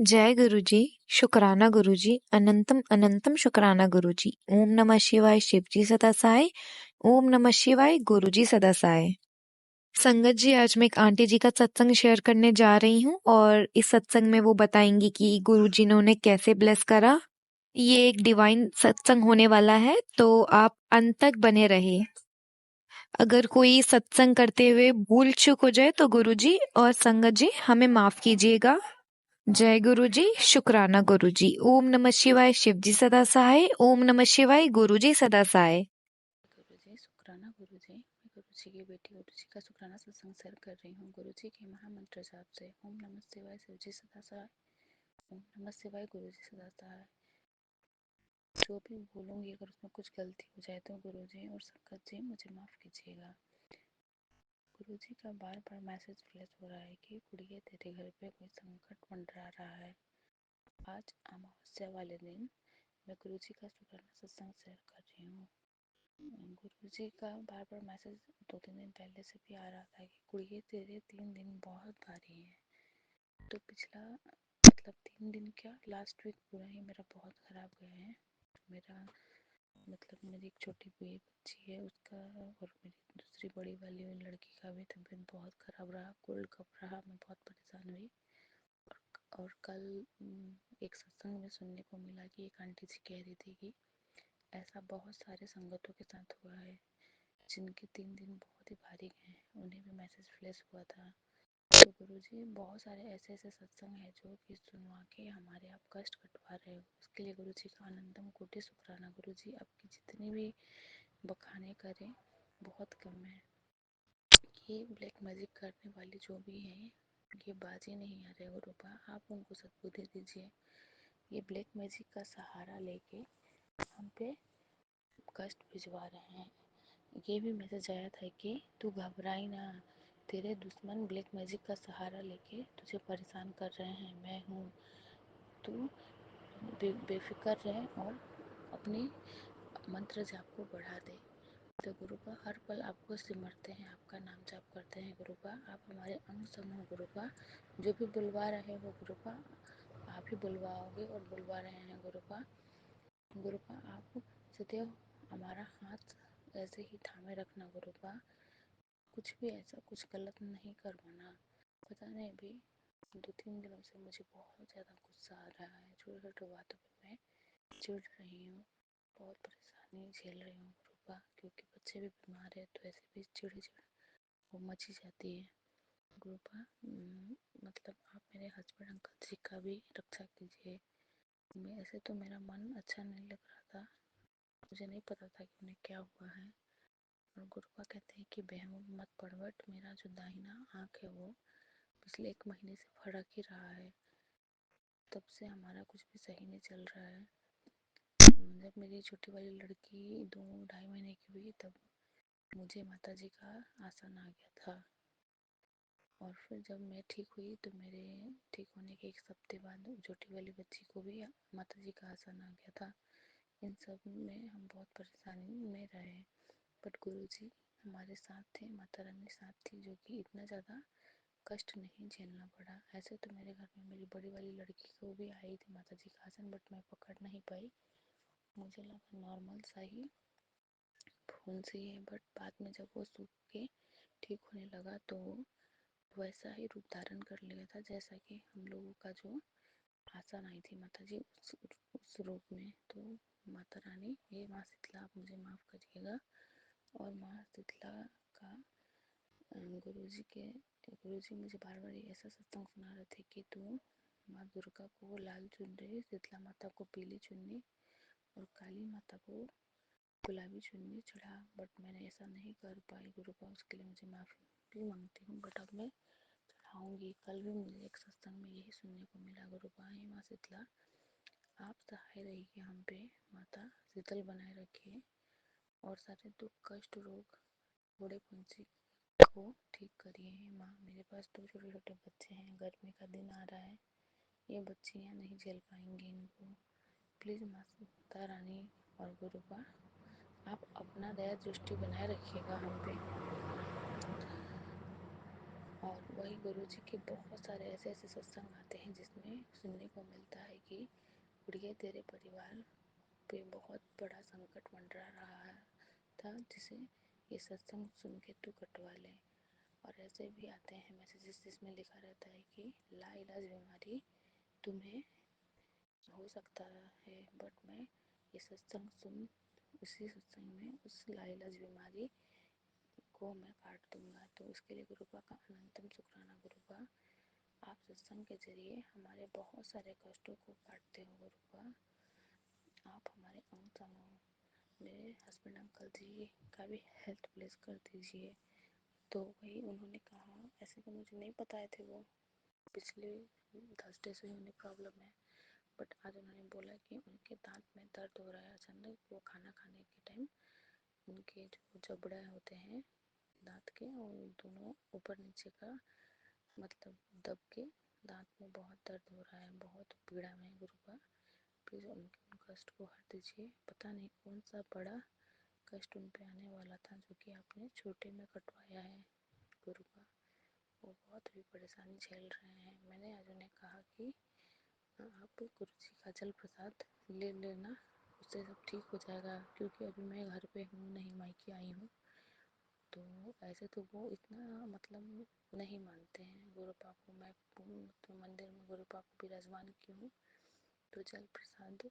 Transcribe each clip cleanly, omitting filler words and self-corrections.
जय गुरुजी। शुक्राना गुरुजी। अनंतम अनंतम शुक्राना गुरुजी। ओम नमः शिवाय। शिवजी सदा सहाय। ओम नमः शिवाय। गुरुजी सदा सहाय। संगत जी, आज मैं एक आंटी जी का सत्संग शेयर करने जा रही हूँ और इस सत्संग में वो बताएंगी कि गुरुजी ने उन्हें कैसे ब्लेस करा। ये एक डिवाइन सत्संग होने वाला है, तो आप अंत तक बने रहे। अगर कोई सत्संग करते हुए भूल चूक हो जाए तो गुरुजी और संगत जी हमें माफ कीजिएगा। जय गुरुजी। शुक्राना गुरुजी। ओम नमः शिवाय। शिवजी सदा सहाय। ओम नमः शिवाय। गुरुजी सदा सहाय। गुरुजी शुक्राना गुरुजी। मैं गुरुजी की बेटी गुरुजी का शुक्राना सत्संग शेयर कर रही हूँ। गुरुजी के महामंत्र जाप से ओम नमः शिवाय शिवजी सदा सहाय। ओम नमः शिवाय गुरुजी सदा सहाय। जो भी बोलूँगी अगर उसमें कुछ गलती हो जाए तो गुरुजी और संगत जी मुझे माफ़ कीजिएगा। गुरुजी का बार बार मैसेज फ्लैश हो रहा है कि कुड़िए तेरे घर पे कोई संकट मंडरा रहा है। आज अमावस्या वाले दिन मैं गुरुजी का शुक्राना सत्संग शेयर कर रही हूँ। गुरुजी का बार बार मैसेज 2-3 दिन पहले से भी आ रहा था कि कुड़िए तेरे 3 दिन बहुत भारी हैं। तो पिछला 3 दिन क्या, लास्ट वीक पूरा ही मेरा बहुत ख़राब गया है। मेरा मेरी एक छोटी बच्ची है, उसका और मेरी दूसरी बड़ी वाली लड़की का भी तबीयत बहुत ख़राब रहा। कोल्ड कफ रहा, मैं बहुत परेशान हुई। और कल एक सत्संग में सुनने को मिला कि एक आंटी जी कह रही थी कि ऐसा बहुत सारे संगतों के साथ हुआ है जिनके 3 दिन बहुत ही भारी गए हैं। उन्हें भी मैसेज फ्लैश हुआ था। तो गुरुजी बहुत सारे ऐसे ऐसे सत्संग है जो कि सुनवा के हमारे आप कष्ट कटवा रहे हो, उसके लिए गुरुजी का अनंतम कोटि शुक्राना। गुरुजी आपकी जितनी भी बखाने करें बहुत कम है। ये ब्लैक मैजिक करने वाले जो भी हैं ये बाजी नहीं आ रहे गुरुपा, आप उनको सद्बुद्धि दीजिए। ये ब्लैक मैजिक का सहारा लेके हम पे कष्ट भिजवा रहे हैं। ये भी मैसेज आया था कि तू घबराई ना, तेरे दुश्मन ब्लैक मैजिक का सहारा लेके तुझे परेशान कर रहे हैं, मैं हूँ। तू बेफिक्र रहे और अपनी मंत्र जाप को बढ़ा दे। तो गुरुपा हर पल आपको सिमरते हैं, आपका नाम जाप करते हैं गुरुपा। आप हमारे अंग संग हो गुरुपा। जो भी बुलवा रहे हो गुरुपा, आप ही बुलवाओगे और बुलवा रहे हैं गुरुपा। गुरुपा आप सदैव हमारा हाथ ऐसे ही थामे रखना गुरुपा। कुछ भी ऐसा कुछ गलत नहीं करवाना। पता नहीं अभी 2-3 दिनों से मुझे बहुत ज़्यादा गुस्सा आ रहा है, छोटे छोटे बातों पे मैं चिढ़ रही हूँ, बहुत परेशानी झेल रही हूँ गुरुपा। क्योंकि बच्चे भी बीमार है तो ऐसे भी चिड़ वो मची जाती है गुरुपा। आप मेरे हस्बैंड अंकल जी का भी रक्षा कीजिए। मैं ऐसे तो मेरा मन अच्छा नहीं लग रहा था, मुझे नहीं पता था कि उन्हें क्या हुआ है। और गुरुपा कहते हैं कि बहम मत पड़, बट मेरा जो दाहिना आँख है वो पिछले 1 महीने से फड़क ही रहा है। तब से हमारा कुछ भी सही नहीं चल रहा है। जब मेरी छोटी वाली लड़की 2-2.5 महीने की हुई तब मुझे माता जी का आसन आ गया था। और फिर जब मैं ठीक हुई तो मेरे ठीक होने के 1 हफ्ते बाद छोटी वाली बच्ची को भी माता जी का आसन आ गया था। इन सब में हम बहुत परेशानी में रहे, बट गुरु जी हमारे साथ थे, माता रानी साथ थी, जो कि इतना ज़्यादा कष्ट नहीं झेलना पड़ा। ऐसे तो मेरे घर में मेरी बड़ी वाली लड़की को भी आई थी माता जी का आसन, बट मैं पकड़ नहीं पाई। मुझे लगा नॉर्मल सा ही खून सी है, बट बाद में जब वो सूख के ठीक होने लगा तो वैसा ही रूप धारण कर लिया था जैसा कि हम लोगों का जो आसन आई थी माता जी उस रूप में। तो माता रानी, ये माँ शीतला, आप मुझे माफ़ करिएगा। और माँ शीतला का गुरुजी मुझे बार बार ऐसा सत्संग सुना रहे थे कि तू माँ दुर्गा को लाल चुनरी, शीतला माता को पीली चुन्नी और काली माता को गुलाबी चुन्नी चढ़ा। बट मैंने ऐसा नहीं कर पाई गुरुपा, उसके लिए मुझे माफ़ी भी मांगती हूँ। बट अब मैं चढ़ाऊँगी। कल भी मुझे एक सत्संग में यही सुनने को मिला गुरुपा, हे माँ शीतला आप सहाय रहिए हम पे, माता शीतल बनाए रखिए और सारे दुख कष्ट रोग बूढ़े पंछी को ठीक करिए। हे माँ, मेरे पास 2 छोटे छोटे बच्चे हैं, गर्मी का दिन आ रहा है, ये बच्चियाँ नहीं झेल पाएंगी इनको। प्लीज़ माता रानी और गुरुपा आप अपना दया दृष्टि बनाए रखिएगा हम पे। और वही गुरु जी के बहुत सारे ऐसे ऐसे सत्संग आते हैं जिसमें सुनने को गुड़िया तेरे परिवार पे बहुत बड़ा संकट मंडरा रहा था, जिसे ये सत्संग सुन के तू कटवा ले। और ऐसे भी आते हैं मैसेजेस जिसमें लिखा रहता है कि लाइलाज बीमारी तुम्हें हो सकता है, बट मैं ये सत्संग सुन उसी सत्संग में उस लाइलाज बीमारी को मैं काट दूंगा। तो उसके लिए गुरुपा का अनंतम शुक्राना। गुरुपा, आप सत्संग के जरिए हमारे बहुत सारे कष्टों को काटते हो। गुरुपा, आप हमारे अंग संगों, मेरे हस्बैंड अंकल जी का भी हेल्थ प्लेस कर दीजिए। तो वही उन्होंने कहा, ऐसे तो मुझे नहीं बताए थे, वो पिछले थर्सडे से उन्हें प्रॉब्लम है, बट आज उन्होंने बोला कि उनके दांत में दर्द हो रहा है अचानक। वो खाना खाने के टाइम उनके जो जबड़े होते हैं दांत के, और दोनों ऊपर नीचे का मतलब दब के दांत में बहुत दर्द हो रहा है, बहुत पीड़ा में। गुरुपा, प्लीज़ उनके उन कष्ट को हर दीजिए। पता नहीं कौन सा बड़ा कष्ट उन पे आने वाला था जो कि आपने छोटे में कटवाया है। गुरुपा, वो बहुत भी परेशानी झेल रहे हैं। मैंने आज उन्हें कहा कि आप गुरु जी का जल प्रसाद ले लेना, उससे सब ठीक हो जाएगा, क्योंकि अभी मैं घर पे हूँ नहीं, मायके आई हूँ। तो ऐसे तो वो इतना मतलब नहीं मानते हैं गुरुपा को। मैं तो मंदिर में गुरुपा को विराजमान की हूँ, तो जल प्रसाद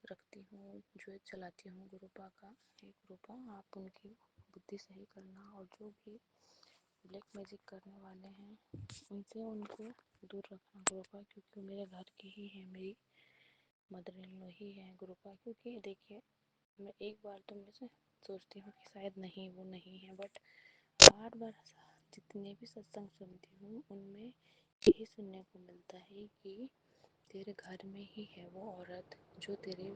रखती हूँ, जो चलाती हूँ गुरुपा का। हे गुरुपा, आप उनकी बुद्धि सही करना, और जो भी ब्लैक मैजिक करने वाले हैं उनसे उनको दूर रखना गुरुपा, क्योंकि मेरे घर के ही है, मेरी मदर इन लॉ ही है गुरुपा। क्योंकि देखिए, मैं एक बार तो मैं सोचती हूँ कि शायद नहीं, वो नहीं है, बट बार बार जितने भी सत्संग सुनती हूँ उनमें यही सुनने को मिलता है कि तेरे घर में ही है वो औरत जो तेरे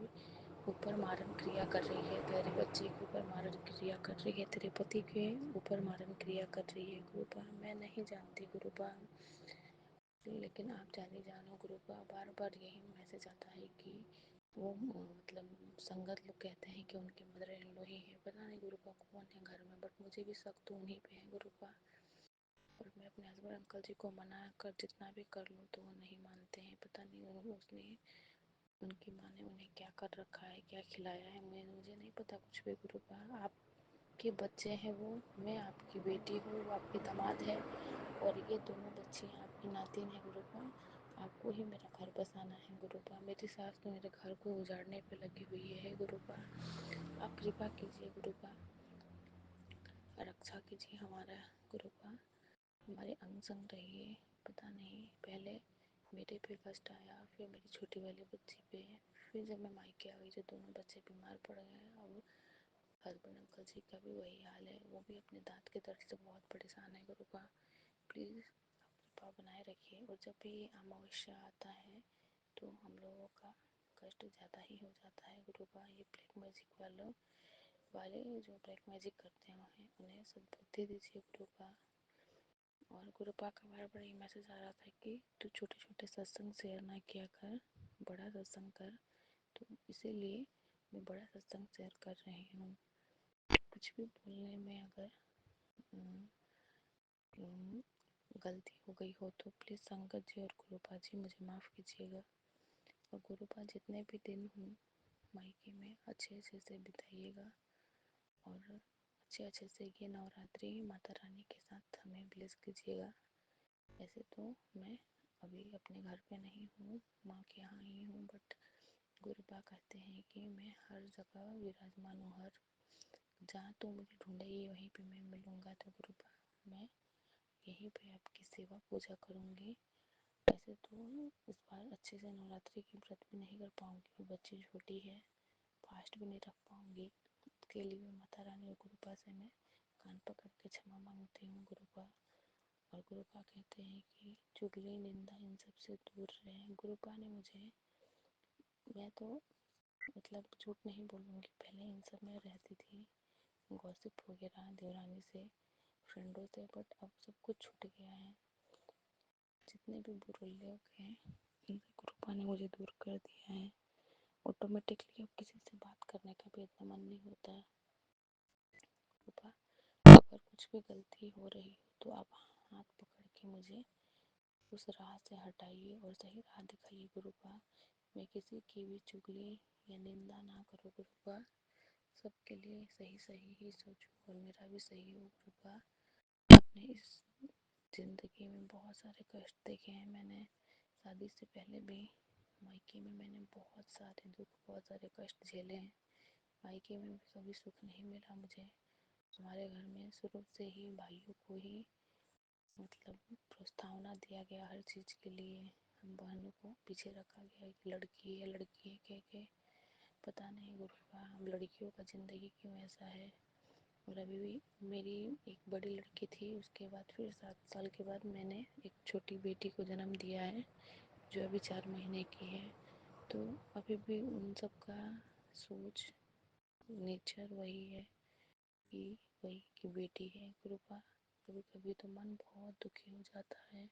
ऊपर मारण क्रिया कर रही है, तेरे बच्चे के ऊपर मारण क्रिया कर रही है, तेरे पति के ऊपर मारण क्रिया कर रही है। गुरुपा, मैं नहीं जानती गुरुपा, लेकिन आप जानी जानो गुरुपा। बार बार यही मैसेज आता है कि वो मतलब संगत लोग कहते हैं कि उनके मदर इन लॉ ही है। पता नहीं गुरुपा कौन है घर में, बट मुझे भी शक तो उन्हीं पे है गुरुपा। और मैं अपने हस्बैंड अंकल जी को मना कर जितना भी कर लूँ तो वो नहीं मानते हैं। पता नहीं उसने उनकी माँ ने उन्हें क्या कर रखा है, क्या खिलाया है, मुझे नहीं पता कुछ भी गुरुपा। आपके बच्चे हैं वो, मैं आपकी बेटी हूँ, वो आपकी दामाद है, और ये दोनों बच्ची आपकी नातिन है गुरुपा। आपको ही मेरा घर बसाना है गुरुपा। मेरी सास तो मेरे घर को उजाड़ने पे लगी हुई है गुरुपा। आप कृपा कीजिए गुरुपा, रक्षा कीजिए हमारा गुरुपा, हमारे अंग संग रहिए। पता नहीं, पहले मेरे पे कष्ट आया, फिर मेरी छोटी वाली बच्ची पे, फिर जब मैं मायके आ गई तो दोनों बच्चे बीमार पड़ गए। अब हस्बैंड अंकल जी का भी वही हाल है, वो भी अपने दांत के दर्द से बहुत परेशान है गुरुपा। प्लीज़ कृपा बनाए रखिए। और जब भी अमावस्या आता है तो हम लोगों का कष्ट ज़्यादा ही हो जाता है गुरुपा। ये ब्लैक मैजिक वाले जो ब्लैक मैजिक करते हैं उन्हें सद्बुद्धि दीजिए गुरुपा। और गुरुपा का बार बार ये मैसेज आ रहा था कि तू छोटे छोटे सत्संग शेयर ना किया कर, बड़ा सत्संग कर। तो इसीलिए मैं बड़ा सत्संग शेयर कर रही हूँ। कुछ भी बोलने में अगर गलती हो गई हो तो प्लीज़ संगत जी और गुरुपा जी मुझे माफ़ कीजिएगा। और गुरुपा, जितने भी दिन हूँ मायके में अच्छे अच्छे से बिताइएगा, और अच्छे अच्छे से ये नवरात्रि माता रानी के साथ हमें ब्लेस कीजिएगा। ऐसे तो मैं अभी अपने घर पे नहीं हूँ, माँ के यहाँ ही हूँ, बट गुरुपा कहते हैं कि मैं हर जगह विराजमान हूँ, हर जहाँ तो मुझे ढूंढेगी वहीं पे मैं मिलूँगा। तो गुरुपा, मैं यहीं पे आपकी सेवा पूजा करूँगी। वैसे तो इस बार अच्छे से नवरात्रि की व्रत भी नहीं कर पाऊँगी, बच्ची छोटी है, फास्ट भी नहीं रख पाऊँगी। उसके लिए माता रानी और गुरुपा से मैं कान पकड़ के क्षमा मांगती हूँ गुरुपा। और गुरुपा कहते हैं कि चुगली निंदा इन सब से दूर रहें। गुरुपा ने मुझे, मैं तो मतलब झूठ नहीं बोलूँगी, पहले इन सब में रहती थी, गॉसिप वगैरह देवरानी से, फ्रेंडों से, बट अब सब कुछ छूट गया है। जितने भी बुरे लोग हैं इनसे गुरुपा ने मुझे दूर कर दिया है। ऑटोमेटिकली अब किसी से बात करने का भी इतना मन नहीं होता। गुरुपा, अगर कुछ भी गलती हो रही हो तो आप हाथ पकड़ के मुझे उस राह से हटाइए और सही राह दिखाइए गुरुपा। मैं किसी की भी चुगली या निंदा ना करूँ गुरुपा, सबके लिए सही सही ही सोचूं और मेरा भी सही हो गुरुपा। अपने इस ज़िंदगी में बहुत सारे कष्ट देखे हैं मैंने, शादी से पहले भी मायके में मैंने बहुत सारे दुख, बहुत सारे कष्ट झेले हैं। मायके में भी कभी सुख नहीं मिला मुझे। हमारे घर में शुरू से ही भाइयों को ही मतलब प्रस्तावना दिया गया हर चीज़ के लिए। हम बहनों को पीछे रखा गया कि लड़की है लड़की है, कह के पता नहीं गुरुपा हम लड़कियों का ज़िंदगी क्यों ऐसा है। और अभी भी मेरी एक बड़ी लड़की थी, उसके बाद फिर 7 साल के बाद मैंने एक छोटी बेटी को जन्म दिया है जो अभी 4 महीने की है। तो अभी भी उन सब का सोच नेचर वही है कि वही की बेटी है गुरुपा। कभी कभी तो मन बहुत दुखी हो जाता है,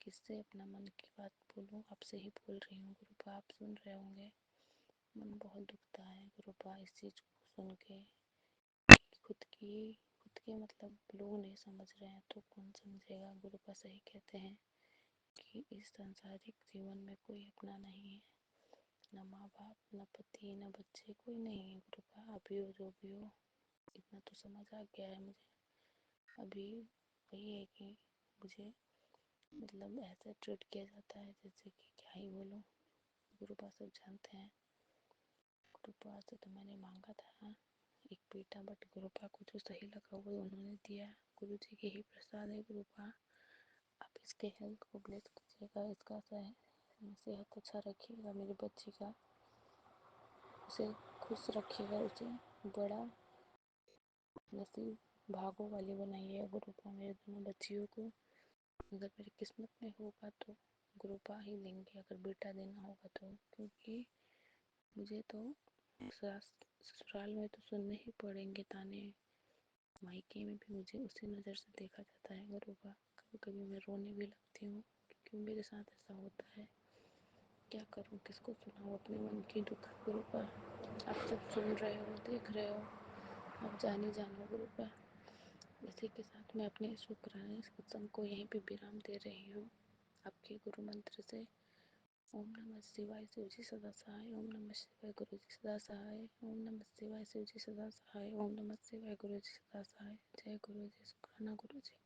किससे अपना मन की बात बोलूं, आपसे ही बोल रही हूँ गुरुपा, आप सुन रहे होंगे। मन बहुत दुखता है गुरुपा इस चीज़ को सुन के कि खुद के मतलब लोग नहीं समझ रहे हैं तो कौन समझेगा गुरुपा। सही कहते हैं कि इस सांसारिक जीवन में कोई अपना नहीं है, न माँ बाप, न पति, न बच्चे, कोई नहीं है गुरुपा। अभी हो जो भी हो, इतना तो समझ आ गया है मुझे। अभी वही है कि मुझे मतलब ऐसा ट्रीट किया जाता है जैसे कि क्या ही बोलूँ। गुरुपा सब जानते हैं। गुरुपा से तो मैंने मांगा था एक बेटा, बट गुरुपा को जो सही लगा वो उन्होंने दिया। गुरु जी की ही प्रसाद है गुरुपा। आप इसके हेल्थ को ब्लेस कीजिएगा, इसका सेहत अच्छा रखिएगा मेरी बच्ची का, उसे खुश रखिएगा, उसे बड़ा नसीब भागों वाली बनाइए गुरुपा मेरे दोनों बच्चियों को। अगर मेरी किस्मत में होगा तो गुरुपा ही लेंगे, अगर बेटा देना होगा तो, क्योंकि मुझे तो ससुराल में तो सुनने ही पड़ेंगे ताने, मायके में भी मुझे उसी नज़र से देखा जाता है गुरुपा। कभी कभी मैं रोने भी लगती हूँ कि क्यों मेरे साथ ऐसा होता है, क्या करूँ, किसको सुनाऊँ अपने मन की दुख गुरुपा। आप सब सुन रहे हो, देख रहे हो, आप जान ही जानो गुरुपा। इसी के साथ मैं अपने शुक्राने सत्संग को यहीं पे विराम दे रही हूँ आपके गुरु मंत्र से। ओम नमः शिवाय शिव जी सदा सहाय, ओम नमः शिवाय गुरु जी सदा सहाय, ओम नमः शिवाय शिव जी सदा सहाय, ओम नमः शिवाय गुरु जी सदा सहाय। जय गुरु जी, शुक्राना गुरु जी।